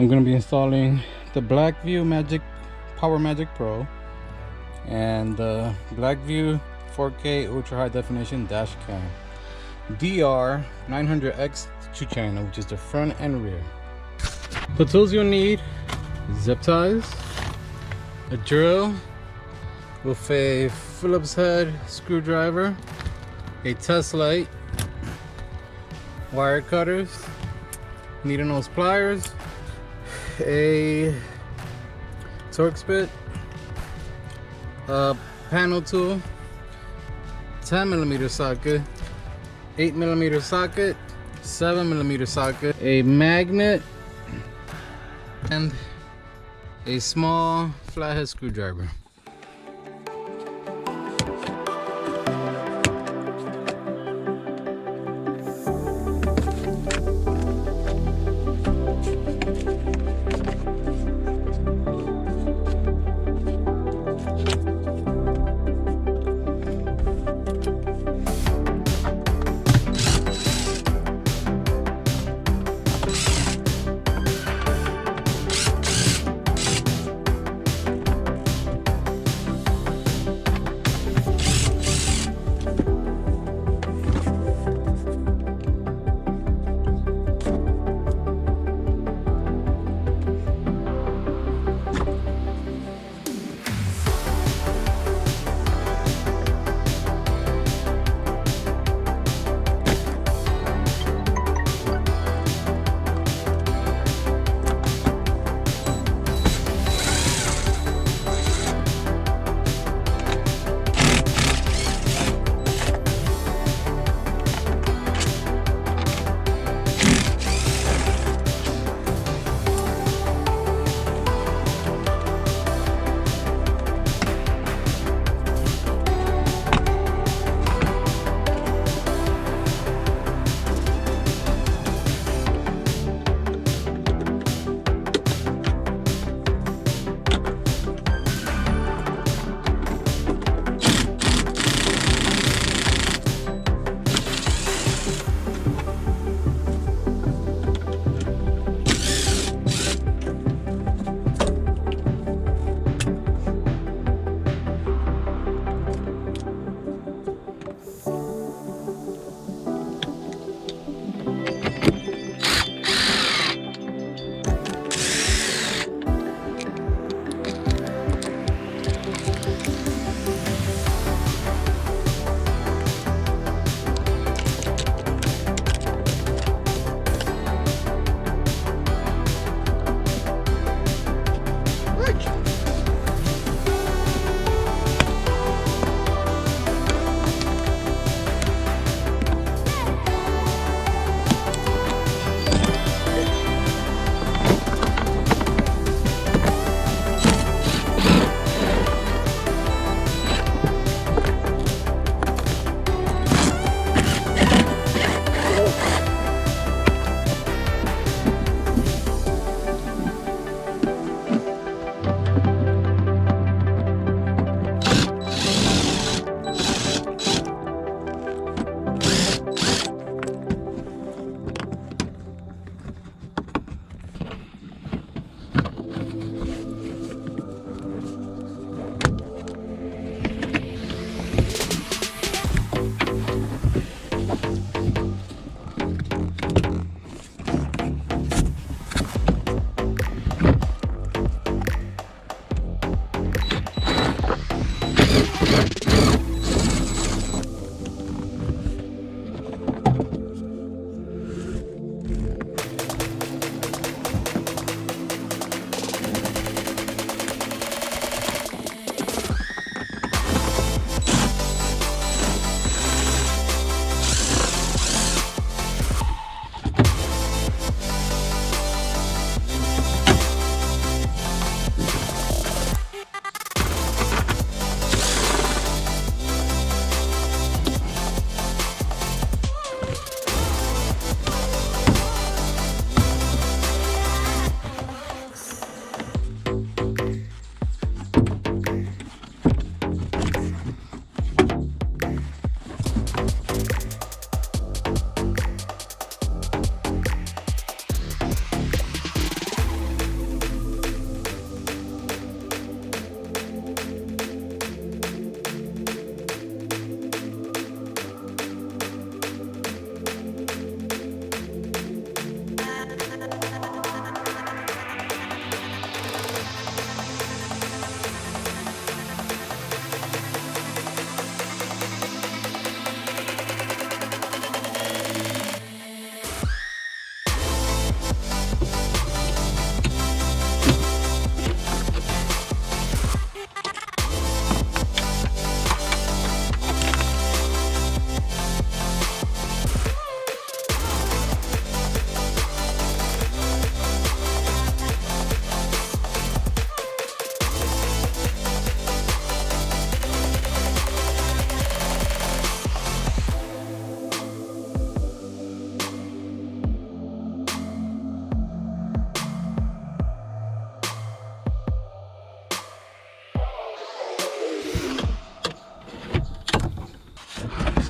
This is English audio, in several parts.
I'm going to be installing the BLACKVUE Power Magic Pro and the BLACKVUE 4K Ultra High Definition Dashcam DR-900X 2CH, which is the front and rear. The tools you'll need: zip ties, a drill with a Phillips head screwdriver, a test light, wire cutters, needle nose pliers, a Torx bit, a panel tool, 10mm socket, 8mm socket, 7mm socket, a magnet, and a small flathead screwdriver.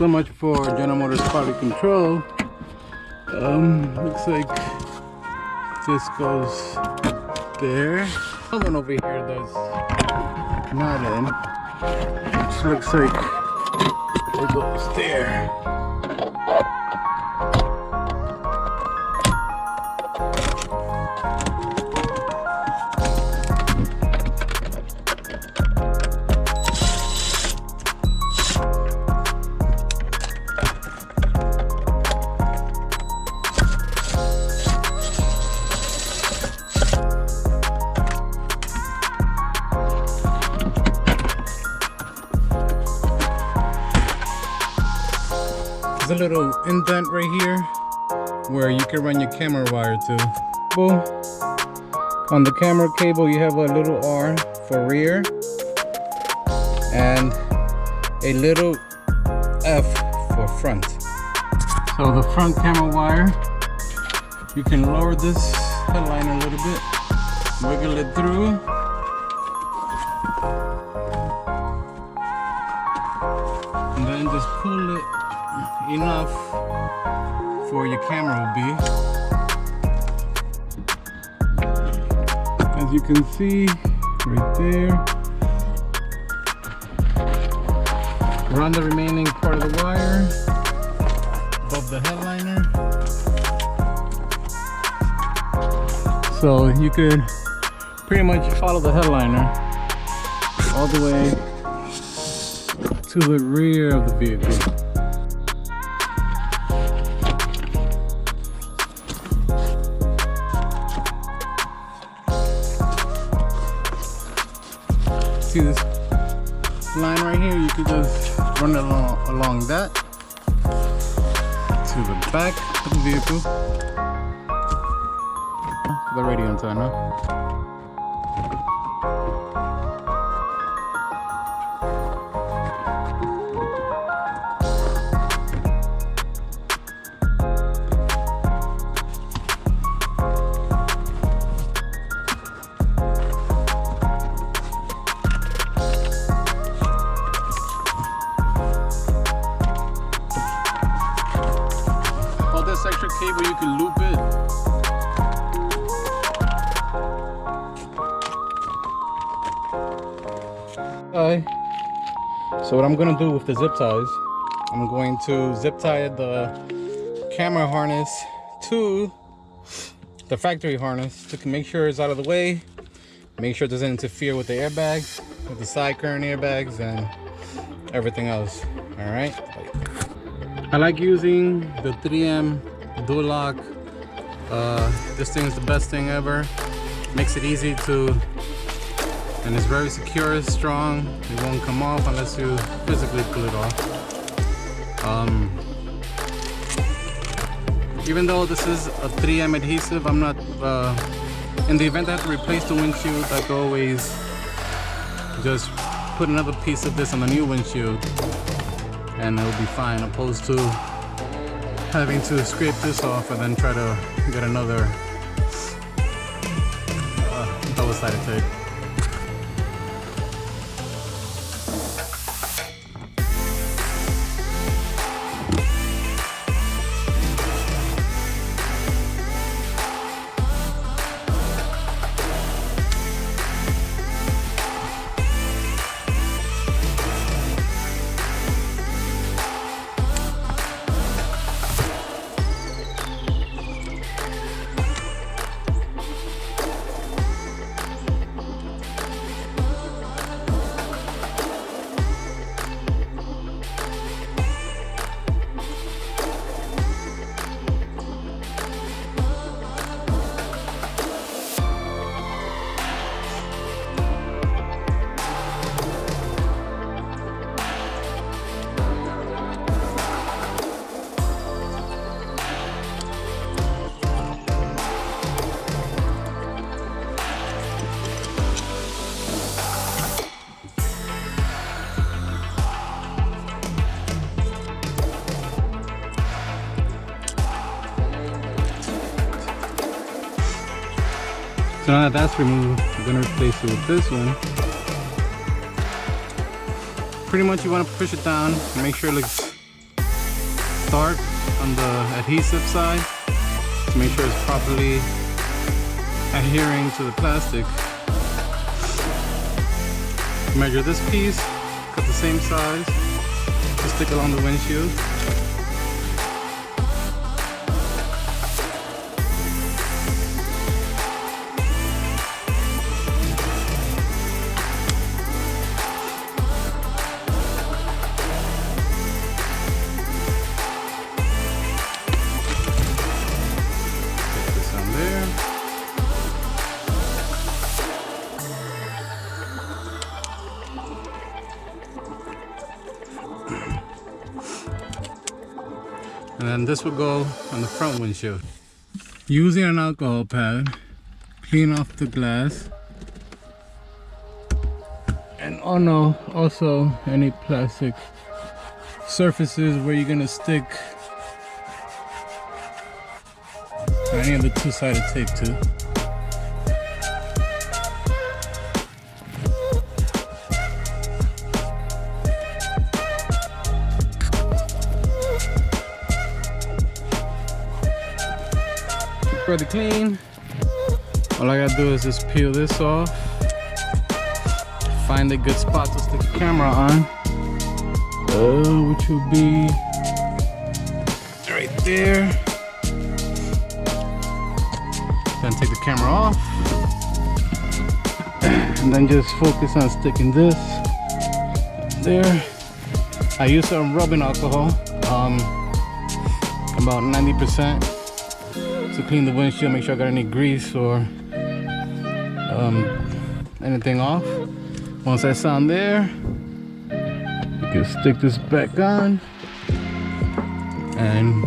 So much for General Motors quality control. Looks like this goes there. Someone over here that's not in. Which looks like it goes there. There's a little indent right here where you can run your camera wire to. On the camera cable you have a little R for rear and a little F for front. So the front camera wire, you can lower this headliner a little bit, wiggle it through, and then just pull it enough for your camera will be. As you can see right there, run the remaining part of the wire above the headliner, so you could pretty much follow the headliner all the way to the rear of the vehicle. See this line right here? You could just run it along that to the back of the vehicle. The radio antenna. Extra cable, you can loop it. So what I'm going to do with the zip ties, I'm going to zip tie the camera harness to the factory harness to make sure it's out of the way, make sure it doesn't interfere with the airbags, with the side current airbags and everything else. All right. I like using the 3M dual lock. This thing is the best thing ever. Makes it easy to, and it's very secure, strong. It won't come off unless you physically pull it off. Even though this is a 3M adhesive, I'm not, in the event I have to replace the windshield, I can always just put another piece of this on the new windshield and it'll be fine, opposed to having to scrape this off and then try to get another double-sided tape. So now that that's removed, we're going to replace it with this one. Pretty much you want to push it down and make sure it looks start on the adhesive side to make sure it's properly adhering to the plastic. Measure this piece, cut the same size, just stick along the windshield. And then this will go on the front windshield. Using an alcohol pad, clean off the glass. And oh no, also any plastic surfaces where you're gonna stick any of the two-sided tape to. Pretty clean. All I gotta do is just peel this off, find a good spot to stick the camera on, which will be right there. Then take the camera off and then just focus on sticking this there. I use some rubbing alcohol, about 90%. To clean the windshield, make sure I got any grease or anything off. Once that's on there, you can stick this back on, and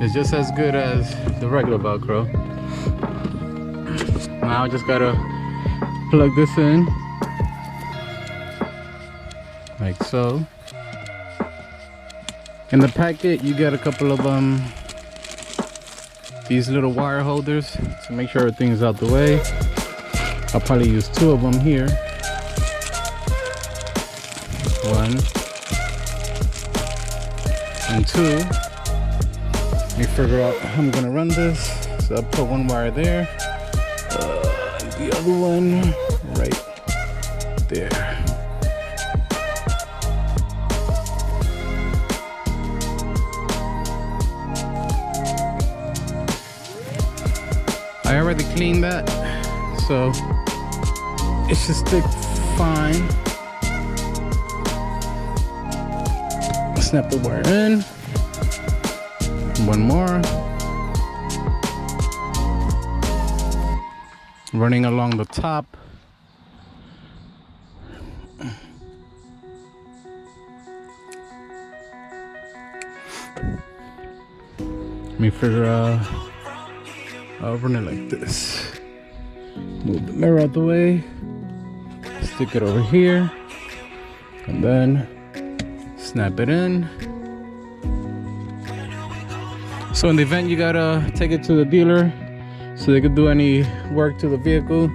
it's just as good as the regular Velcro. Now I just gotta plug this in, like so. In the packet, you get a couple of these little wire holders to make sure everything is out the way. I'll probably use 2 of them here. 1 and 2. Let me figure out how I'm gonna run this. So I'll put 1 wire there, and the other one right there. I already cleaned that, so it should stick fine. Snap the wire in. 1 more. Running along the top. Let me figure out. I'll run it like this. Move the mirror out the way. Stick it over here. And then snap it in. So in the event you gotta take it to the dealer so they could do any work to the vehicle,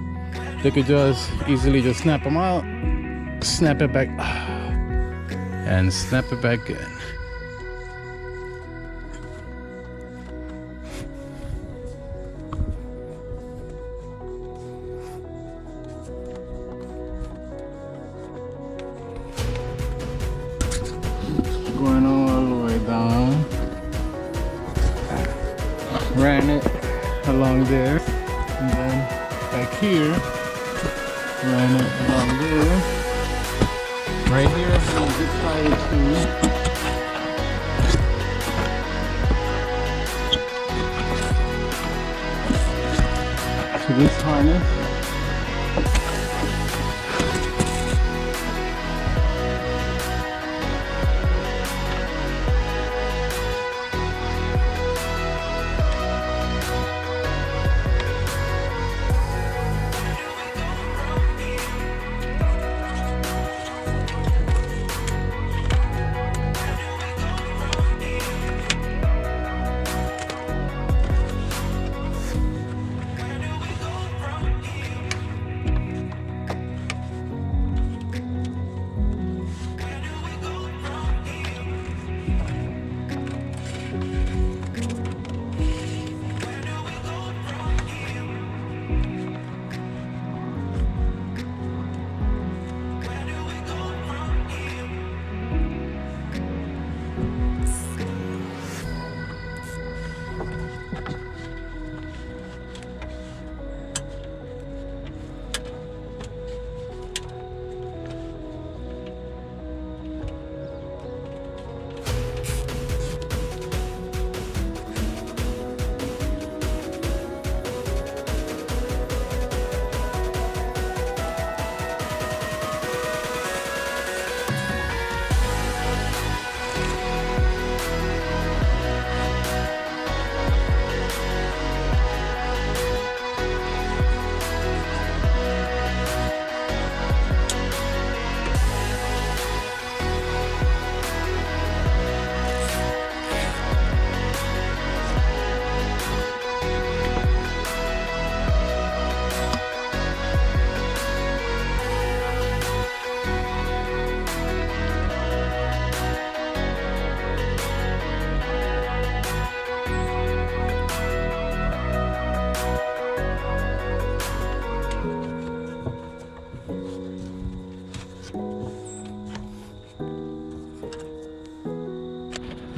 they could just easily just snap them out, snap it back, and snap it back in. Going all the way down. Ran it along there, and then back here, ran it along there. Right here, I'm going to zip tie it to this harness.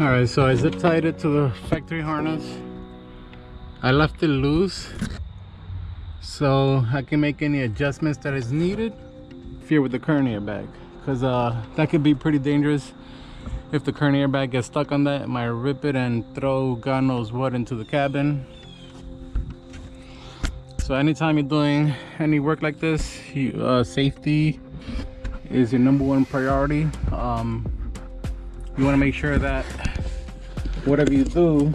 Alright, so I zip tied it to the factory harness. I left it loose so I can make any adjustments that is needed here with the current airbag, because that could be pretty dangerous. If the current airbag gets stuck on that, it might rip it and throw God knows what into the cabin. So anytime you're doing any work like this, safety is your #1 priority. You want to make sure that whatever you do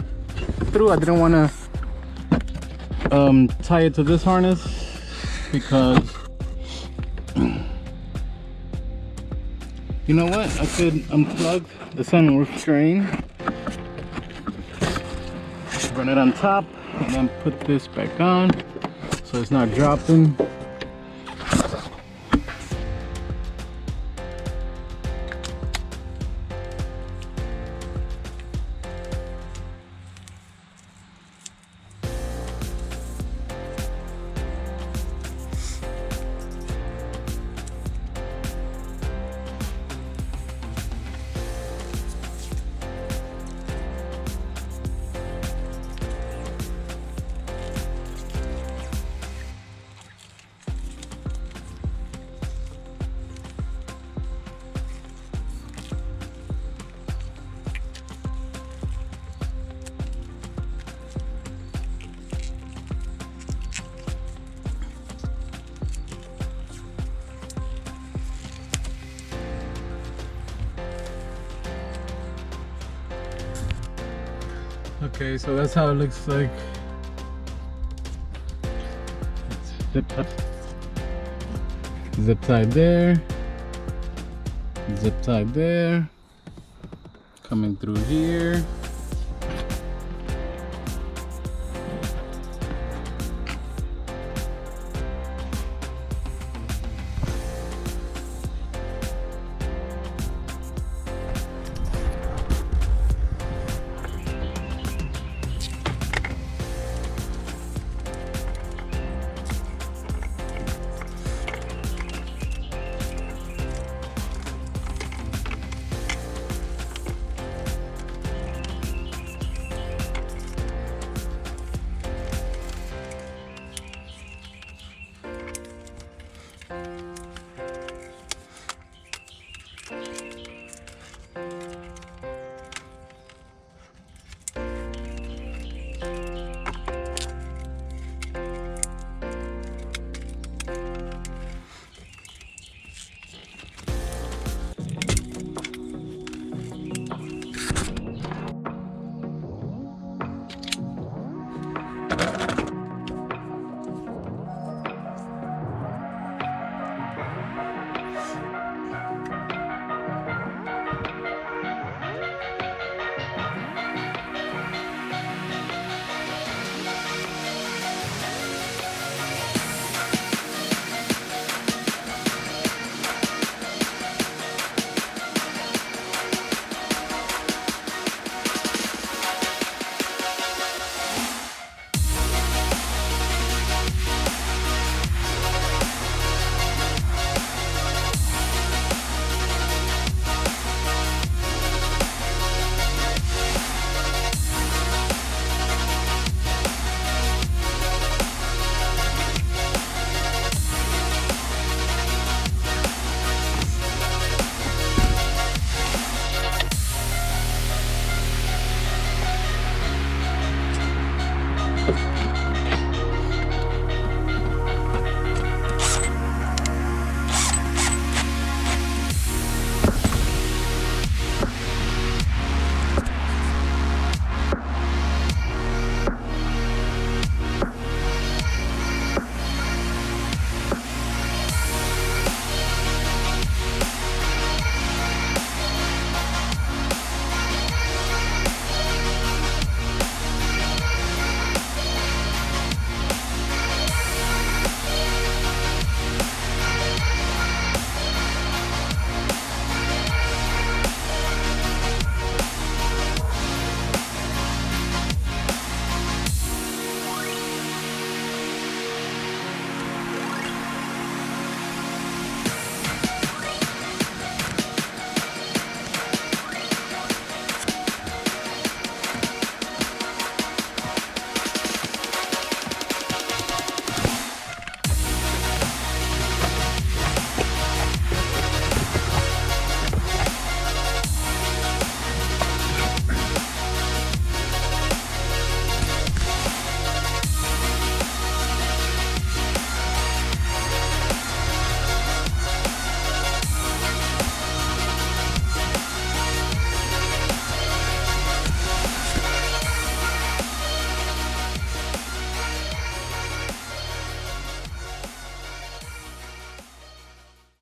I didn't want to tie it to this harness because you know what, I could unplug the sunroof strain, run it on top, and then put this back on so it's not dropping. Okay, so that's how it looks like. Zip tied there, zip tied there, coming through here.